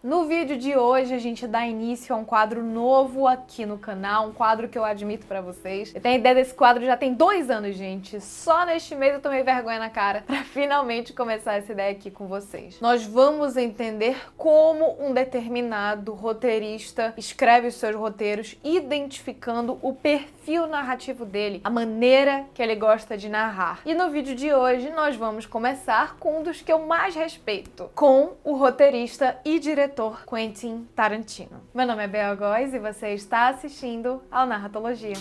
No vídeo de hoje a gente dá início a um quadro novo aqui no canal, um quadro que eu admito pra vocês. Eu tenho a ideia desse quadro já tem 2 anos, gente. Só neste mês eu tomei vergonha na cara pra finalmente começar essa ideia aqui com vocês. Nós vamos entender como um determinado roteirista escreve os seus roteiros, identificando o perfil narrativo dele, a maneira que ele gosta de narrar. E no vídeo de hoje nós vamos começar com um dos que eu mais respeito, com o roteirista e diretor Quentin Tarantino. Meu nome é Bel Góes e você está assistindo ao Narratologia.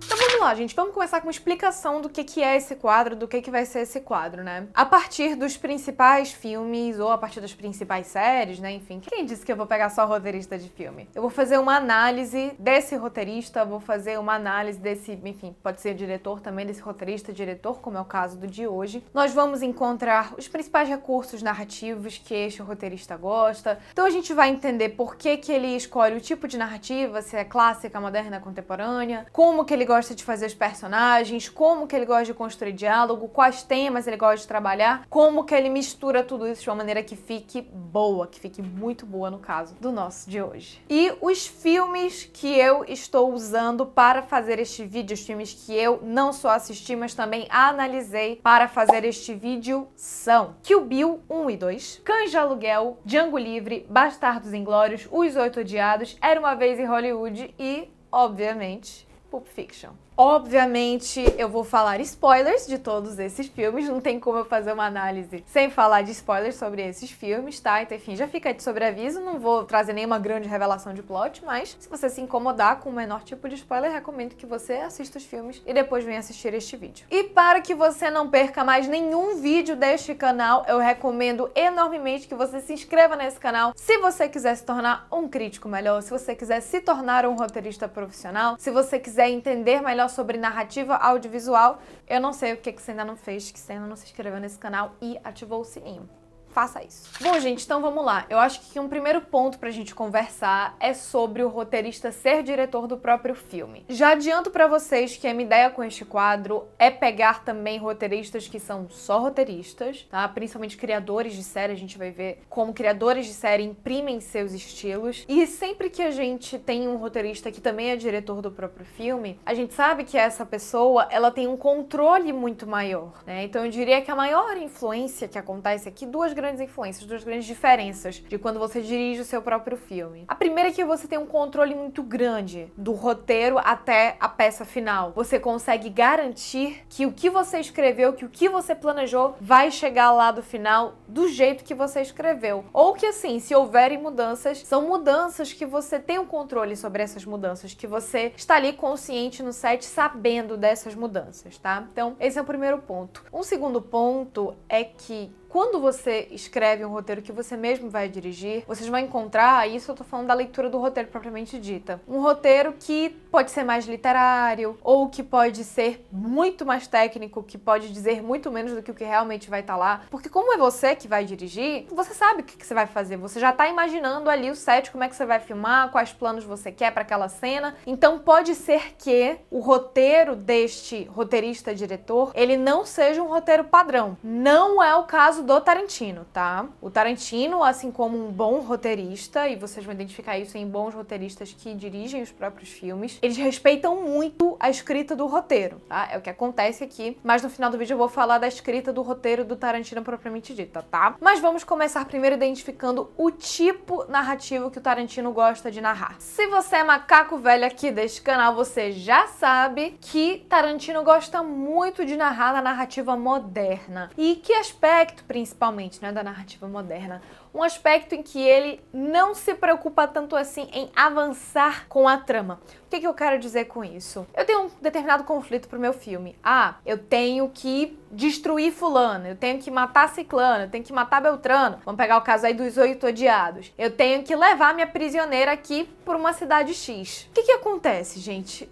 Vamos lá, gente, vamos começar com uma explicação do que é esse quadro, do que vai ser esse quadro, né? A partir dos principais filmes ou a partir das principais séries, né? Enfim, quem disse que eu vou pegar só roteirista de filme? Eu vou fazer uma análise desse roteirista, vou fazer uma análise desse, enfim, pode ser diretor também, desse roteirista, diretor, como é o caso do de hoje. Nós vamos encontrar os principais recursos narrativos que este roteirista gosta. Então a gente vai entender por que ele escolhe o tipo de narrativa, se é clássica, moderna, contemporânea, como que ele gosta de fazer os personagens, como que ele gosta de construir diálogo, quais temas ele gosta de trabalhar, como que ele mistura tudo isso de uma maneira que fique boa, que fique muito boa no caso do nosso de hoje. E os filmes que eu estou usando para fazer este vídeo, os filmes que eu não só assisti, mas também analisei para fazer este vídeo são Kill Bill 1 e 2, Cães de Aluguel, Django Livre, Bastardos Inglórios, Os Oito Odiados, Era Uma Vez em Hollywood e, obviamente, Pulp Fiction. Obviamente, eu vou falar spoilers de todos esses filmes, não tem como eu fazer uma análise sem falar de spoilers sobre esses filmes, tá? Então, enfim, já fica de sobreaviso, não vou trazer nenhuma grande revelação de plot, mas se você se incomodar com o menor tipo de spoiler, recomendo que você assista os filmes e depois venha assistir este vídeo. E para que você não perca mais nenhum vídeo deste canal, eu recomendo enormemente que você se inscreva nesse canal se você quiser se tornar um crítico melhor, se você quiser se tornar um roteirista profissional, se você quiser entender melhor sobre narrativa audiovisual. Eu não sei o que você ainda não fez, que você ainda não se inscreveu nesse canal e ativou o sininho. Faça isso. Bom, gente, então vamos lá. Eu acho que um primeiro ponto pra gente conversar é sobre o roteirista ser diretor do próprio filme. Já adianto pra vocês que a minha ideia com este quadro é pegar também roteiristas que são só roteiristas, tá? Principalmente criadores de série, a gente vai ver como criadores de série imprimem seus estilos. E sempre que a gente tem um roteirista que também é diretor do próprio filme, a gente sabe que essa pessoa, ela tem um controle muito maior, né? Então eu diria que a maior influência que acontece aqui, duas grandes influências, duas grandes diferenças de quando você dirige o seu próprio filme. A primeira é que você tem um controle muito grande do roteiro até a peça final. Você consegue garantir que o que você escreveu, que o que você planejou vai chegar lá do final do jeito que você escreveu. Ou que assim, se houverem mudanças, são mudanças que você tem um controle sobre essas mudanças, que você está ali consciente no set sabendo dessas mudanças, tá? Então, esse é o primeiro ponto. Um segundo ponto é que quando você escreve um roteiro que você mesmo vai dirigir, vocês vão encontrar, isso eu tô falando da leitura do roteiro propriamente dita, um roteiro que pode ser mais literário, ou que pode ser muito mais técnico, que pode dizer muito menos do que o que realmente vai estar lá, porque como é você que vai dirigir, você sabe o que você vai fazer, você já tá imaginando ali o set, como é que você vai filmar, quais planos você quer para aquela cena, então pode ser que o roteiro deste roteirista-diretor, ele não seja um roteiro padrão. Não é o caso do Tarantino, tá? O Tarantino, assim como um bom roteirista, e vocês vão identificar isso em bons roteiristas que dirigem os próprios filmes, eles respeitam muito a escrita do roteiro, tá? É o que acontece aqui, mas no final do vídeo eu vou falar da escrita do roteiro do Tarantino propriamente dita, tá? Mas vamos começar primeiro identificando o tipo narrativo que o Tarantino gosta de narrar. Se você é macaco velho aqui deste canal, você já sabe que Tarantino gosta muito de narrar na narrativa moderna. E que aspecto, principalmente, né, da narrativa moderna? Um aspecto em que ele não se preocupa tanto assim em avançar com a trama. O que eu quero dizer com isso? Eu tenho um determinado conflito pro meu filme. Ah, eu tenho que destruir fulano, eu tenho que matar ciclano, eu tenho que matar Beltrano. Vamos pegar o caso aí dos 8 odiados. Eu tenho que levar minha prisioneira aqui por uma cidade X. O que acontece, gente?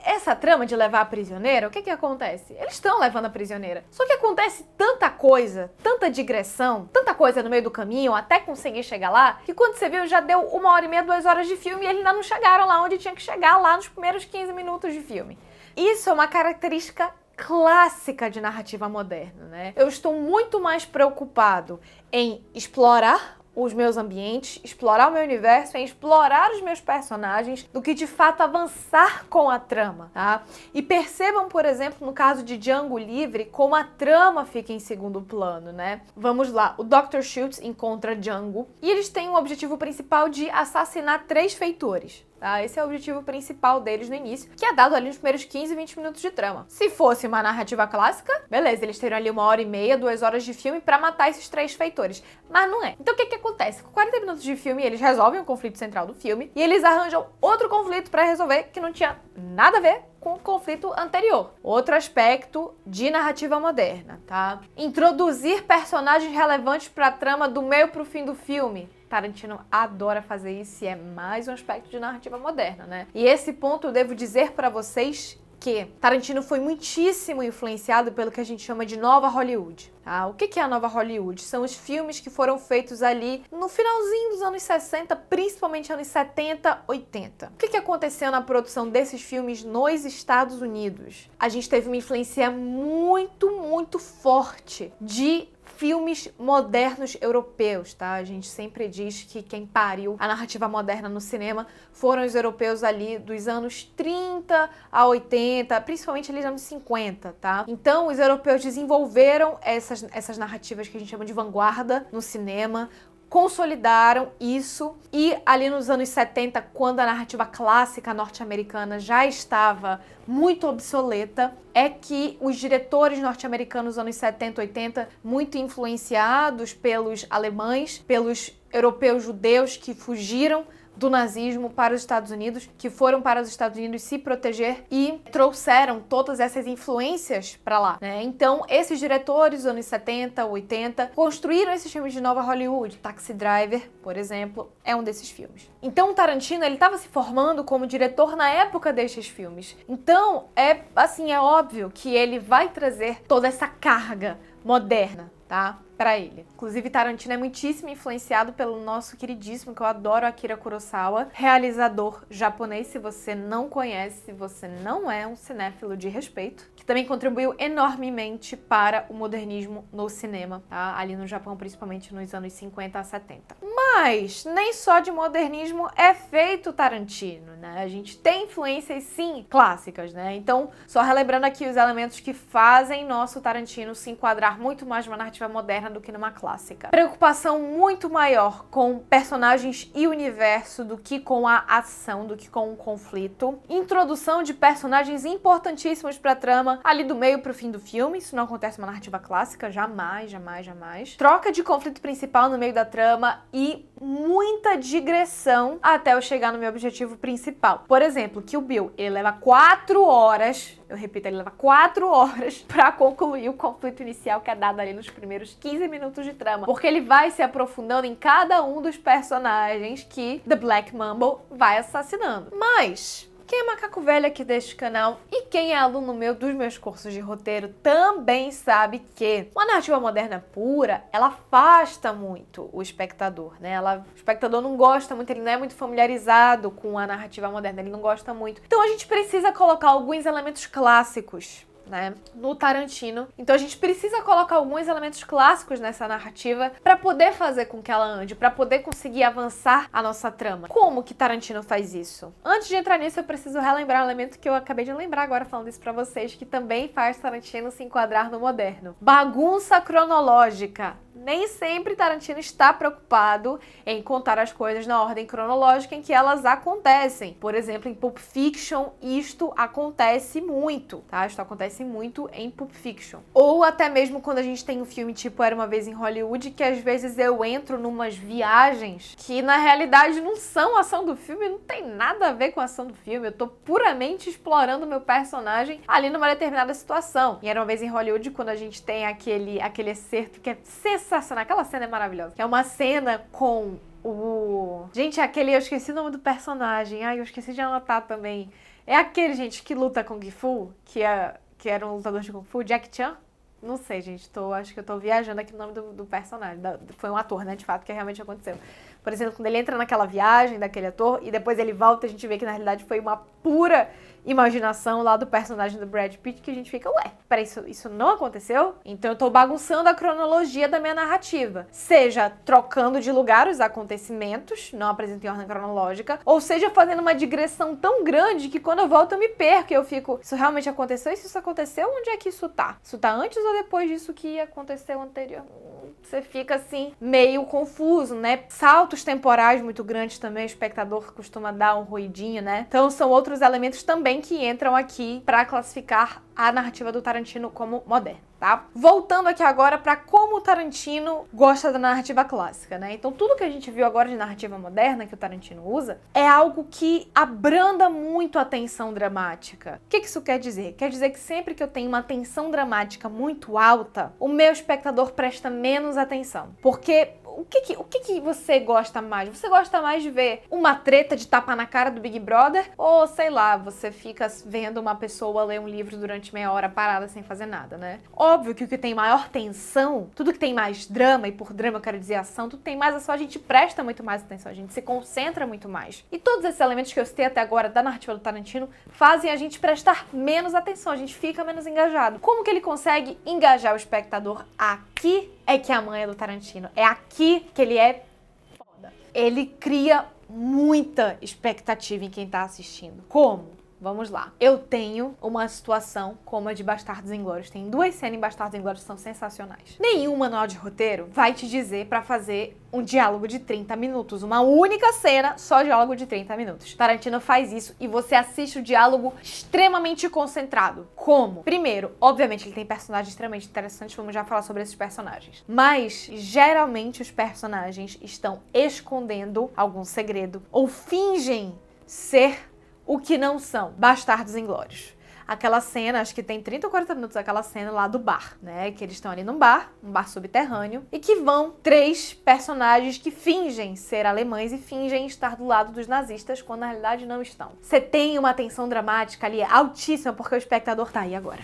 Essa trama de levar a prisioneira, o que acontece? Eles estão levando a prisioneira. Só que acontece tanta coisa, tanta digressão, tanta coisa no meio do caminho, até conseguir chegar lá, que quando você viu já deu 1h30, 2 horas de filme e eles ainda não chegaram lá onde tinha que chegar, lá nos primeiros 15 minutos de filme. Isso é uma característica clássica de narrativa moderna, né? Eu estou muito mais preocupado em explorar os meus ambientes, explorar o meu universo, em explorar os meus personagens, do que de fato avançar com a trama, tá? E percebam, por exemplo, no caso de Django Livre, como a trama fica em segundo plano, né? Vamos lá, o Dr. Schultz encontra Django e eles têm um objetivo principal de assassinar 3 feitores. Tá? Esse é o objetivo principal deles no início, que é dado ali nos primeiros 15, 20 minutos de trama. Se fosse uma narrativa clássica, beleza, eles teriam ali 1h30, 2 horas de filme pra matar esses 3 feitores. Mas não é. Então o que acontece? Com 40 minutos de filme, eles resolvem o conflito central do filme e eles arranjam outro conflito pra resolver que não tinha nada a ver com o conflito anterior. Outro aspecto de narrativa moderna, tá? Introduzir personagens relevantes pra trama do meio pro fim do filme. Tarantino adora fazer isso e é mais um aspecto de narrativa moderna, né? E esse ponto eu devo dizer pra vocês que Tarantino foi muitíssimo influenciado pelo que a gente chama de Nova Hollywood. Tá? O que é a Nova Hollywood? São os filmes que foram feitos ali no finalzinho dos anos 60, principalmente anos 70, 80. O que aconteceu na produção desses filmes nos Estados Unidos? A gente teve uma influência muito forte de filmes modernos europeus, tá? A gente sempre diz que quem pariu a narrativa moderna no cinema foram os europeus ali dos anos 30 a 80, principalmente ali nos anos 50, tá? Então, os europeus desenvolveram essas narrativas que a gente chama de vanguarda no cinema, consolidaram isso e ali nos anos 70, quando a narrativa clássica norte-americana já estava muito obsoleta, é que os diretores norte-americanos dos anos 70, 80, muito influenciados pelos alemães, pelos europeus judeus que fugiram do nazismo para os Estados Unidos, que foram para os Estados Unidos se proteger e trouxeram todas essas influências para lá, né? Então, esses diretores dos anos 70, 80 construíram esses filmes de Nova Hollywood. Taxi Driver, por exemplo, é um desses filmes. Então, o Tarantino, ele estava se formando como diretor na época destes filmes. Então, é óbvio que ele vai trazer toda essa carga moderna, tá? Pra ele. Inclusive, Tarantino é muitíssimo influenciado pelo nosso queridíssimo, que eu adoro, Akira Kurosawa, realizador japonês. Se você não conhece, você não é um cinéfilo de respeito, que também contribuiu enormemente para o modernismo no cinema, tá? Ali no Japão, principalmente nos anos 50 a 70. Mas nem só de modernismo é feito Tarantino, né? A gente tem influências, sim, clássicas, né? Então, só relembrando aqui os elementos que fazem nosso Tarantino se enquadrar muito mais numa narrativa moderna do que numa clássica. Preocupação muito maior com personagens e universo do que com a ação, do que com o conflito. Introdução de personagens importantíssimos pra trama ali do meio pro fim do filme. Isso não acontece numa narrativa clássica, jamais, jamais, jamais. Troca de conflito principal no meio da trama e muita digressão até eu chegar no meu objetivo principal. Por exemplo, Kill Bill, ele leva 4 horas, eu repito, ele leva 4 horas pra concluir o conflito inicial que é dado ali nos primeiros 15 minutos de trama, porque ele vai se aprofundando em cada um dos personagens que The Black Mamba vai assassinando. Mas quem é macaco velho aqui deste canal e quem é aluno meu dos meus cursos de roteiro também sabe que uma narrativa moderna pura, ela afasta muito o espectador, né? O espectador não gosta muito, ele não é muito familiarizado com a narrativa moderna, ele não gosta muito. Então a gente precisa colocar alguns elementos clássicos, né, no Tarantino. Então a gente precisa colocar alguns elementos clássicos nessa narrativa para poder fazer com que ela ande, para poder conseguir avançar a nossa trama. Como que Tarantino faz isso? Antes de entrar nisso, eu preciso relembrar um elemento que eu acabei de lembrar agora falando isso para vocês, que também faz Tarantino se enquadrar no moderno. Bagunça cronológica. Nem sempre Tarantino está preocupado em contar as coisas na ordem cronológica em que elas acontecem. Por exemplo, em Pulp Fiction, isto acontece muito, tá? Isto acontece muito em Pulp Fiction. Ou até mesmo quando a gente tem um filme tipo Era Uma Vez em Hollywood, que às vezes eu entro numas viagens que na realidade não são a ação do filme, não tem nada a ver com a ação do filme. Eu tô puramente explorando o meu personagem ali numa determinada situação. E Era Uma Vez em Hollywood, quando a gente tem aquele excerto que é sensacional, aquela cena é maravilhosa. É uma cena com o... Gente, eu esqueci o nome do personagem. Ai, eu esqueci de anotar também. É aquele, gente, que luta Kung Fu, que era um lutador de Kung Fu, Jack Chan? Não sei, gente, acho que eu tô viajando aqui no nome do personagem. Foi um ator, né, de fato, que realmente aconteceu. Por exemplo, quando ele entra naquela viagem daquele ator e depois ele volta, a gente vê que na realidade foi uma pura imaginação lá do personagem do Brad Pitt, que a gente fica, ué, peraí, isso não aconteceu? Então eu tô bagunçando a cronologia da minha narrativa. Seja trocando de lugar os acontecimentos, não apresento em ordem cronológica, ou seja fazendo uma digressão tão grande que quando eu volto eu me perco e eu fico, isso realmente aconteceu? E se isso aconteceu, onde é que isso tá? Isso tá antes ou depois disso que aconteceu anterior? Você fica assim, meio confuso, né? Saltos temporais muito grandes também, o espectador costuma dar um ruidinho, né? Então são outros elementos também que entram aqui para classificar a narrativa do Tarantino como moderna, tá? Voltando aqui agora para como o Tarantino gosta da narrativa clássica, né? Então tudo que a gente viu agora de narrativa moderna que o Tarantino usa é algo que abranda muito a tensão dramática. O que isso quer dizer? Quer dizer que sempre que eu tenho uma tensão dramática muito alta, o meu espectador presta menos atenção. Porque o que você gosta mais? Você gosta mais de ver uma treta de tapa na cara do Big Brother? Ou, sei lá, você fica vendo uma pessoa ler um livro durante meia hora parada sem fazer nada, né? Óbvio que o que tem maior tensão, tudo que tem mais drama, e por drama eu quero dizer ação, tudo que tem mais ação, a gente presta muito mais atenção, a gente se concentra muito mais. E todos esses elementos que eu citei até agora da narrativa do Tarantino fazem a gente prestar menos atenção, a gente fica menos engajado. Como que ele consegue engajar o espectador aqui? É que a manha do Tarantino. É aqui que ele é foda. Ele cria muita expectativa em quem tá assistindo. Como? Vamos lá. Eu tenho uma situação como a de Bastardos Inglórios. Tem 2 cenas em Bastardos Inglórios que são sensacionais. Nenhum manual de roteiro vai te dizer pra fazer um diálogo de 30 minutos. Uma única cena, só diálogo de 30 minutos. Tarantino faz isso e você assiste o diálogo extremamente concentrado. Como? Primeiro, obviamente ele tem personagens extremamente interessantes, vamos já falar sobre esses personagens. Mas, geralmente, os personagens estão escondendo algum segredo ou fingem ser o que não são. Bastardos Inglórios. Aquela cena, acho que tem 30 ou 40 minutos, aquela cena lá do bar, né? Que eles estão ali num bar, um bar subterrâneo, e que vão 3 personagens que fingem ser alemães e fingem estar do lado dos nazistas, quando na realidade não estão. Você tem uma tensão dramática ali altíssima, porque o espectador tá aí agora.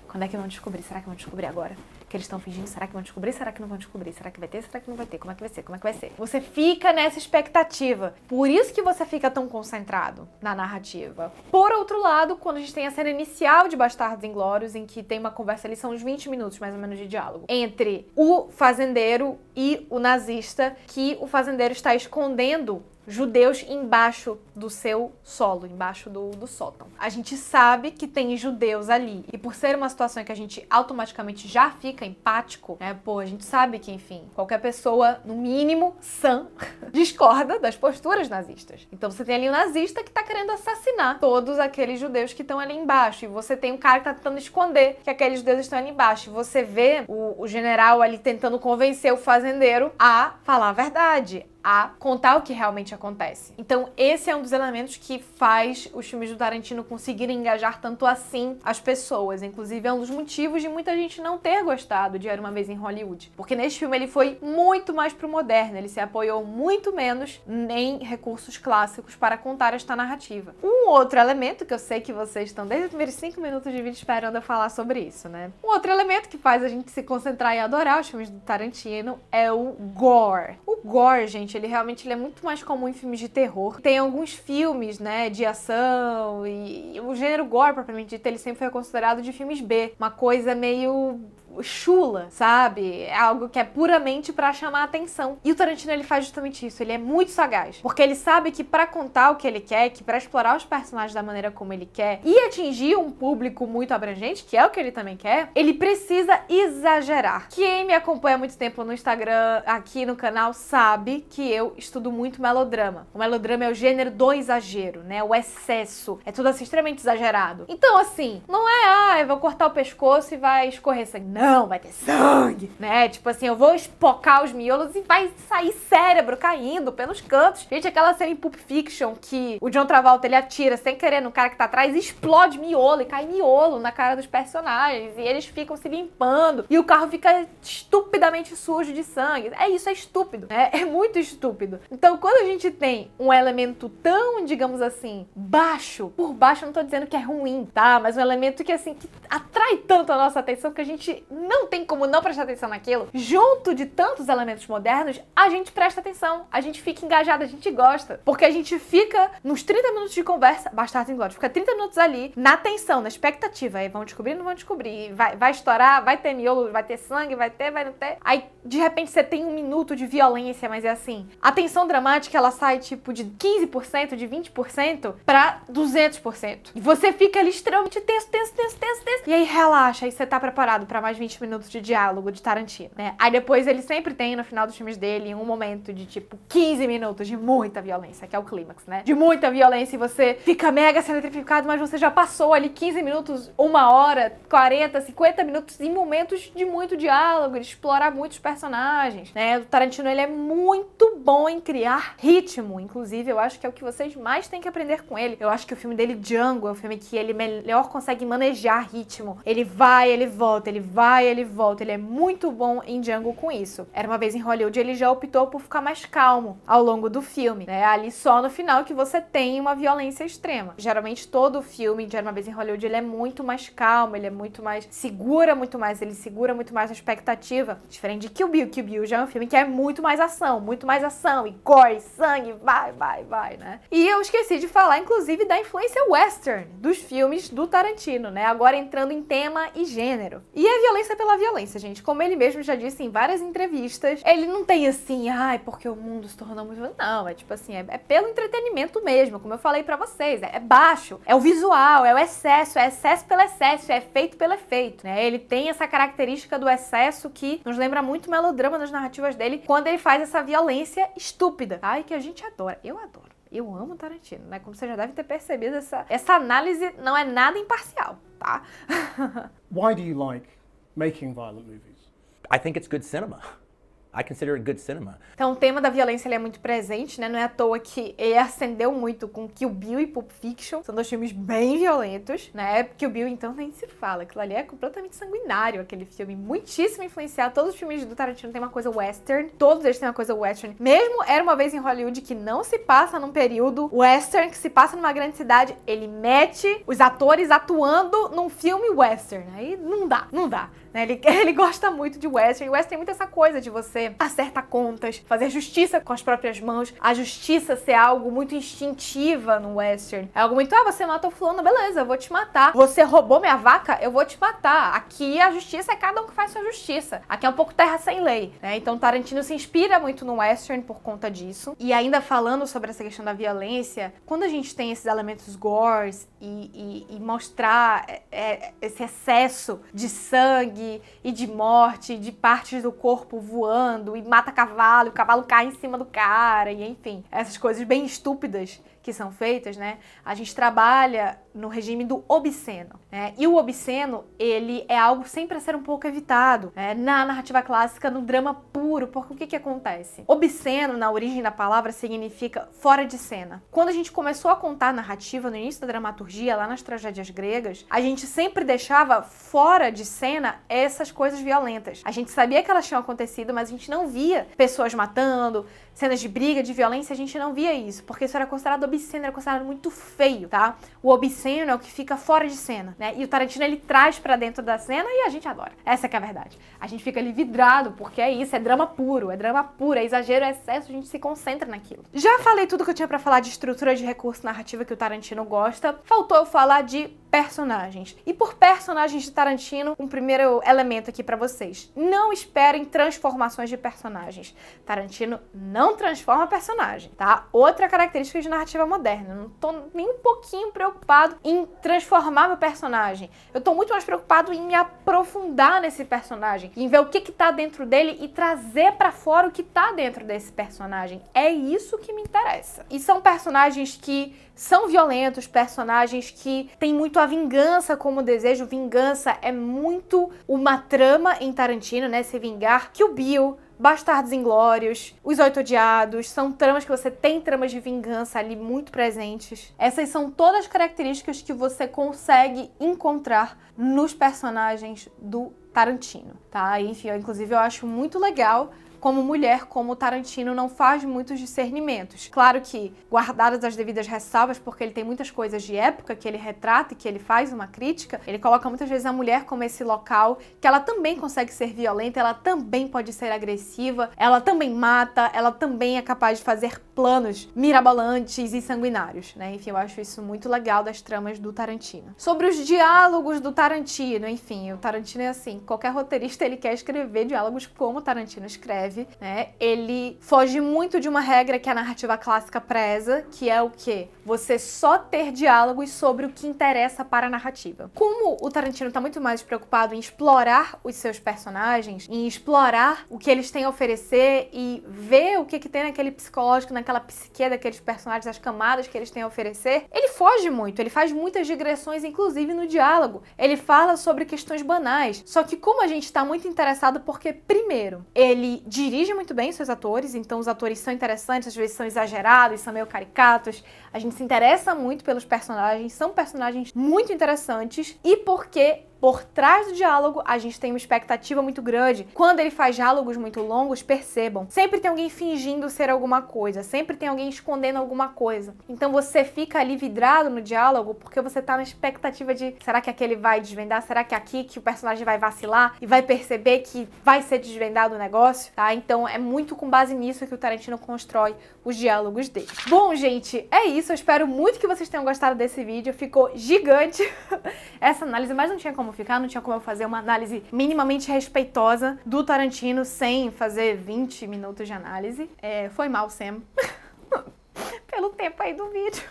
Quando é que vão descobrir? Será que vão descobrir agora? Que eles estão fingindo? Será que vão descobrir? Será que não vão descobrir? Será que vai ter? Será que não vai ter? Como é que vai ser? Como é que vai ser? Você fica nessa expectativa. Por isso que você fica tão concentrado na narrativa. Por outro lado, quando a gente tem a cena inicial de Bastardos Inglórios, em que tem uma conversa ali, são uns 20 minutos mais ou menos de diálogo, entre o fazendeiro e o nazista, que o fazendeiro está escondendo judeus embaixo do seu solo, embaixo do sótão. A gente sabe que tem judeus ali. E por ser uma situação em que a gente automaticamente já fica empático, né? Pô, a gente sabe que, enfim, qualquer pessoa, no mínimo, sã, discorda das posturas nazistas. Então você tem ali um nazista que tá querendo assassinar todos aqueles judeus que estão ali embaixo. E você tem um cara que tá tentando esconder que aqueles judeus estão ali embaixo. E você vê o general ali tentando convencer o fazendeiro a falar a verdade, a contar o que realmente acontece. Então esse é um dos elementos que faz os filmes do Tarantino conseguirem engajar tanto assim as pessoas. Inclusive é um dos motivos de muita gente não ter gostado de Era Uma Vez em Hollywood. Porque nesse filme ele foi muito mais pro moderno, ele se apoiou muito menos em recursos clássicos para contar esta narrativa. Um outro elemento que eu sei que vocês estão desde os primeiros 5 minutos de vídeo esperando eu falar sobre isso, né? Um outro elemento que faz a gente se concentrar e adorar os filmes do Tarantino é o gore. O gore, gente, ele realmente é muito mais comum em filmes de terror. Tem alguns filmes, né, de ação e o gênero gore, propriamente dito, ele sempre foi considerado de filmes B. Uma coisa meio chula, sabe? É algo que é puramente pra chamar a atenção. E o Tarantino, ele faz justamente isso. Ele é muito sagaz. Porque ele sabe que pra contar o que ele quer, que pra explorar os personagens da maneira como ele quer e atingir um público muito abrangente, que é o que ele também quer, ele precisa exagerar. Quem me acompanha há muito tempo no Instagram, aqui no canal, sabe que eu estudo muito melodrama. O melodrama é o gênero do exagero, né? O excesso. É tudo assim, extremamente exagerado. Então, assim, não é, eu vou cortar o pescoço e vai escorrer sangue. Não, vai ter sangue, né? Tipo assim, eu vou espocar os miolos e vai sair cérebro caindo pelos cantos. Gente, aquela cena em Pulp Fiction que o John Travolta, ele atira sem querer no cara que tá atrás e explode miolo e cai miolo na cara dos personagens e eles ficam se limpando e o carro fica estupidamente sujo de sangue. É isso, é estúpido, né? É muito estúpido. Então, quando a gente tem um elemento tão, digamos assim, baixo, por baixo eu não tô dizendo que é ruim, tá? Mas um elemento que, assim, que atrai tanto a nossa atenção que a gente não tem como não prestar atenção naquilo. Junto de tantos elementos modernos, a gente presta atenção, a gente fica engajado, a gente gosta. Porque a gente fica nos 30 minutos de conversa, Bastardos Inglórios, fica 30 minutos ali, na tensão, na expectativa. Aí vão descobrir, não vão descobrir. Vai estourar, vai ter miolo, vai ter sangue, vai não ter. Aí, de repente, você tem 1 minuto de violência, mas é assim. A tensão dramática, ela sai, tipo, de 15%, de 20% pra 200%. E você fica ali extremamente tenso. E aí, relaxa, aí você tá preparado pra mais 20 minutos de diálogo de Tarantino, né? Aí depois ele sempre tem, no final dos filmes dele, um momento de, tipo, 15 minutos de muita violência, que é o clímax, né? De muita violência e você fica mega sendo eletrificado, mas você já passou ali 15 minutos, 1 hora, 40, 50 minutos em momentos de muito diálogo, de explorar muitos personagens, né? O Tarantino, ele é muito bom em criar ritmo, inclusive eu acho que é o que vocês mais têm que aprender com ele. Eu acho que o filme dele, Django, é o filme que ele melhor consegue manejar ritmo. Ele vai, ele volta, ele vai, ele volta. Ele é muito bom em Django com isso. Era Uma Vez em Hollywood, ele já optou por ficar mais calmo ao longo do filme, né? Ali só no final que você tem uma violência extrema. Geralmente todo filme de Era Uma Vez em Hollywood, ele é muito mais calmo, ele é muito mais... ele segura muito mais a expectativa. Diferente de Kill Bill. Kill Bill já é um filme que é muito mais ação, e gore, sangue, vai, né? E eu esqueci de falar, inclusive, da influência western dos filmes do Tarantino, né? Agora entrando em tema e gênero. E a violência pela violência, gente. Como ele mesmo já disse em várias entrevistas, ele não tem assim, porque o mundo se tornou muito... Não, é tipo assim, é pelo entretenimento mesmo, como eu falei pra vocês. É baixo, é o visual, é o excesso, é excesso pelo excesso, é efeito pelo efeito, né? Ele tem essa característica do excesso que nos lembra muito melodrama nas narrativas dele, quando ele faz essa violência estúpida. Ai, que a gente adora. Eu adoro. Eu amo Tarantino, né? Como você já deve ter percebido, essa análise não é nada imparcial, tá? Why do you like making violent movies? I think it's good cinema. I consider it good cinema. Então o tema da violência ele é muito presente, né? Não é à toa que ele ascendeu muito com Kill Bill e Pulp Fiction. São 2 filmes bem violentos, né? Kill Bill, então, nem se fala. Aquilo ali é completamente sanguinário, aquele filme. Muitíssimo influenciado. Todos os filmes do Tarantino têm uma coisa western. Todos eles têm uma coisa western. Mesmo Era Uma Vez em Hollywood, que não se passa num período western, que se passa numa grande cidade, ele mete os atores atuando num filme western. Aí não dá. Né? Ele gosta muito de western. E western tem muito essa coisa de você acertar contas, fazer justiça com as próprias mãos. A justiça ser algo muito instintiva no western. É algo muito, você matou fulano, beleza, eu vou te matar. Você roubou minha vaca, eu vou te matar. Aqui a justiça é cada um que faz sua justiça. Aqui é um pouco terra sem lei, né? Então Tarantino se inspira muito no western por conta disso. E ainda falando sobre essa questão da violência, quando a gente tem esses elementos gores e mostrar esse excesso de sangue e de morte, de partes do corpo voando, e mata cavalo, e o cavalo cai em cima do cara, e enfim, essas coisas bem estúpidas que são feitas, né? A gente trabalha no regime do obsceno, né? E o obsceno, ele é algo sempre a ser um pouco evitado, né? Na narrativa clássica, no drama puro, porque o que acontece? Obsceno, na origem da palavra, significa fora de cena. Quando a gente começou a contar a narrativa no início da dramaturgia, lá nas tragédias gregas, a gente sempre deixava fora de cena essas coisas violentas. A gente sabia que elas tinham acontecido, mas a gente não via pessoas matando, cenas de briga, de violência, a gente não via isso, porque isso era considerado obsceno, era considerado muito feio, tá? O obsceno é o que fica fora de cena, né? E o Tarantino, ele traz pra dentro da cena e a gente adora. Essa que é a verdade. A gente fica ali vidrado, porque é isso, é drama puro, é exagero, é excesso, a gente se concentra naquilo. Já falei tudo que eu tinha pra falar de estrutura de recurso narrativa que o Tarantino gosta, faltou eu falar de personagens. E por personagens de Tarantino, um primeiro elemento aqui pra vocês. Não esperem transformações de personagens. Tarantino não transforma personagem, tá? Outra característica de narrativa moderna. Eu não tô nem um pouquinho preocupado em transformar meu personagem. Eu tô muito mais preocupado em me aprofundar nesse personagem, em ver o que tá dentro dele e trazer pra fora o que tá dentro desse personagem. É isso que me interessa. E são personagens que são violentos, personagens que têm muito a vingança como desejo. Vingança é muito uma trama em Tarantino, né? Se vingar. Kill Bill, Bastardos Inglórios, Os Oito Odiados, são tramas que você tem tramas de vingança ali muito presentes. Essas são todas as características que você consegue encontrar nos personagens do Tarantino, tá? Enfim, inclusive eu acho muito legal como mulher, como o Tarantino não faz muitos discernimentos. Claro que, guardadas as devidas ressalvas, porque ele tem muitas coisas de época que ele retrata e que ele faz uma crítica, ele coloca muitas vezes a mulher como esse local que ela também consegue ser violenta, ela também pode ser agressiva, ela também mata, ela também é capaz de fazer planos mirabolantes e sanguinários, né? Enfim, eu acho isso muito legal das tramas do Tarantino. Sobre os diálogos do Tarantino, enfim, o Tarantino é assim, qualquer roteirista ele quer escrever diálogos como o Tarantino escreve, né? Ele foge muito de uma regra que a narrativa clássica preza, que é o quê? Você só ter diálogos sobre o que interessa para a narrativa. Como o Tarantino tá muito mais preocupado em explorar os seus personagens, em explorar o que eles têm a oferecer e ver o que tem naquele psicológico, naquela psique daqueles personagens, as camadas que eles têm a oferecer, ele foge muito, ele faz muitas digressões, inclusive no diálogo. Ele fala sobre questões banais. Só que como a gente tá muito interessado porque, primeiro, ele dirige muito bem seus atores, então os atores são interessantes, às vezes são exagerados, são meio caricatos, a gente se interessa muito pelos personagens, são personagens muito interessantes, e porque por trás do diálogo, a gente tem uma expectativa muito grande. Quando ele faz diálogos muito longos, percebam, sempre tem alguém fingindo ser alguma coisa, sempre tem alguém escondendo alguma coisa. Então você fica ali vidrado no diálogo porque você tá na expectativa de, será que aquele vai desvendar? Será que é aqui que o personagem vai vacilar e vai perceber que vai ser desvendado o negócio? Tá? Então é muito com base nisso que o Tarantino constrói os diálogos dele. Bom, gente, é isso. Eu espero muito que vocês tenham gostado desse vídeo. Ficou gigante essa análise, mas não tinha como ficar, não tinha como eu fazer uma análise minimamente respeitosa do Tarantino sem fazer 20 minutos de análise. Foi mal, Sam. Pelo tempo aí do vídeo.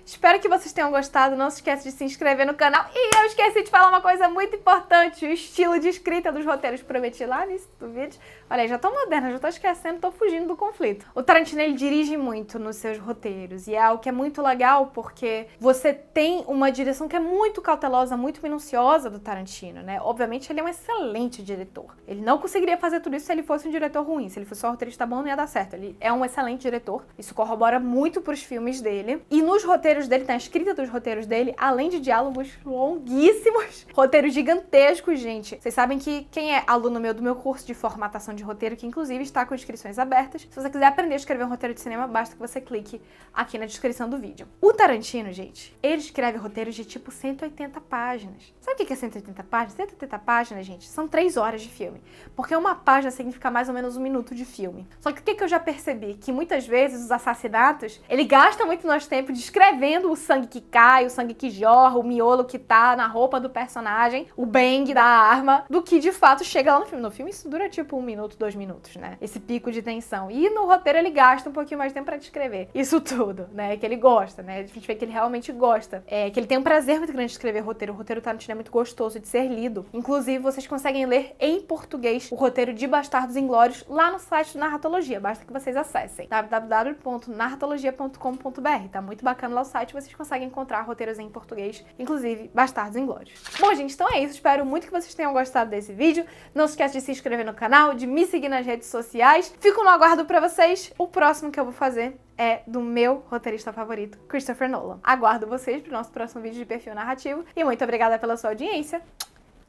Espero que vocês tenham gostado. Não se esqueça de se inscrever no canal. E eu esqueci de falar uma coisa muito importante. O estilo de escrita dos roteiros prometi lá no início do vídeo. Olha aí, já tô moderna, já tô esquecendo, tô fugindo do conflito. O Tarantino, ele dirige muito nos seus roteiros. E é algo que é muito legal porque você tem uma direção que é muito cautelosa, muito minuciosa do Tarantino, né? Obviamente, ele é um excelente diretor. Ele não conseguiria fazer tudo isso se ele fosse um diretor ruim. Se ele fosse só um roteirista bom, não ia dar certo. Ele é um excelente diretor. Isso corrobora muito pros filmes dele. E nos roteiros dele, na escrita dos roteiros dele, além de diálogos longuíssimos, roteiros gigantescos, gente. Vocês sabem que quem é aluno meu do meu curso de formatação de roteiro, que inclusive está com inscrições abertas, se você quiser aprender a escrever um roteiro de cinema, basta que você clique aqui na descrição do vídeo. O Tarantino, gente, ele escreve roteiros de tipo 180 páginas. Sabe o que é 180 páginas? 180 páginas, gente, são 3 horas de filme. Porque uma página significa mais ou menos 1 minuto de filme. Só que o que eu já percebi? Que muitas vezes os assassinatos, ele gasta muito nosso tempo descrevendo o sangue que cai, o sangue que jorra, o miolo que tá na roupa do personagem, o bang da arma, do que de fato chega lá no filme. No filme isso dura tipo 1 minuto, 2 minutos, né? Esse pico de tensão. E no roteiro ele gasta um pouquinho mais de tempo pra descrever isso tudo, né? Que ele gosta, né? A gente vê que ele realmente gosta. Que ele tem um prazer muito grande de escrever roteiro. O roteiro Tarantino é muito gostoso de ser lido. Inclusive, vocês conseguem ler em português o roteiro de Bastardos Inglórios lá no site do Narratologia. Basta que vocês acessem www.narratologia.com.br. Tá muito bacana lá o site. Vocês conseguem encontrar roteiros em português, inclusive Bastardos Inglórios. Bom, gente, então é isso. Espero muito que vocês tenham gostado desse vídeo. Não se esqueça de se inscrever no canal, de me seguir nas redes sociais. Fico no aguardo pra vocês. O próximo que eu vou fazer é do meu roteirista favorito, Christopher Nolan. Aguardo vocês pro nosso próximo vídeo de perfil narrativo. E muito obrigada pela sua audiência.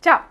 Tchau!